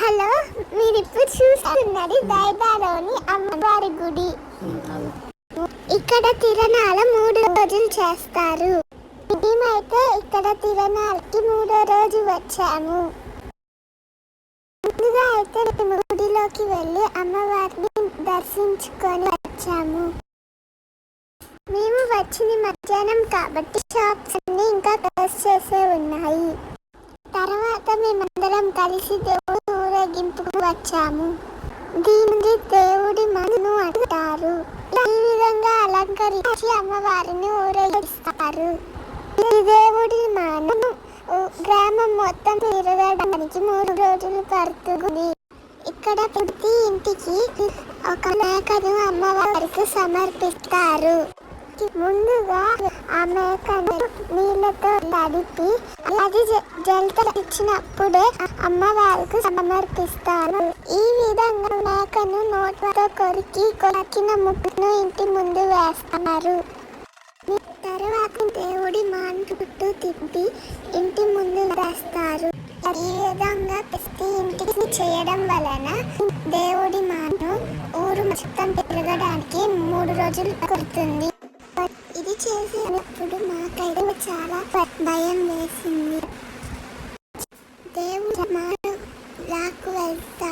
Hello, మీరు ఇప్పుడు చూస్తున్నది దైదాలోని అమ్మవారి గుడి. ఇక్కడ తిరణాలు 3 రోజులు చేస్తారు. మేమైతే ఇక్కడ తిరణాలకి 3వ రోజు వచ్చాము. ముందుగా అయితే మేము గుడిలోకి వెళ్ళి అమ్మవారిని దర్శించుకొని వచ్చాము. మేము వచ్చింది మధ్యాహ్నం కాబట్టి షాప్స్ అన్ని ఇంకా క్లోజ్ చేసే ఉన్నాయి. తర్వాత మేమందరం కలిసి దేవుడి ఊరేగింపుకు వచ్చాము. దీన్ని దేవుడి మనను అంటారు. ఈ విధంగా అలంకరించి అమ్మవారిని ఊరేగిస్తారు. ఈ దేవుడి మానం గ్రామం మొత్తం తిరగడానికి 3 రోజులు పడుతుంది. ఇక్కడ ప్రతి ఇంటికి ఒక మేకను అమ్మవారికి సమర్పిస్తారు. ముందుగా ఆ మేకను నీళ్ళతో తడిపి అది జలత ఇచ్చినప్పుడే అమ్మవారికి సమర్పిస్తారు. ఈ విధంగా మేకను నోట్లతో కొరికిన ముక్కును ఇంటి ముందు వేస్తారు. తర్వాత దేవుడి మాను చుట్టూ తిప్పి ఇంటి ముందు వేస్తారు. ఈ విధంగా ప్రతి ఇంటికి చేయడం వలన దేవుడి మాను ఊరు మొత్తం తిరగడానికి 3 రోజులు పడుతుంది. ఇది చేసినప్పుడు మాకైతే చాలా భయం వేసింది. దేవుడు మాను లాక్కు వెళ్తారు.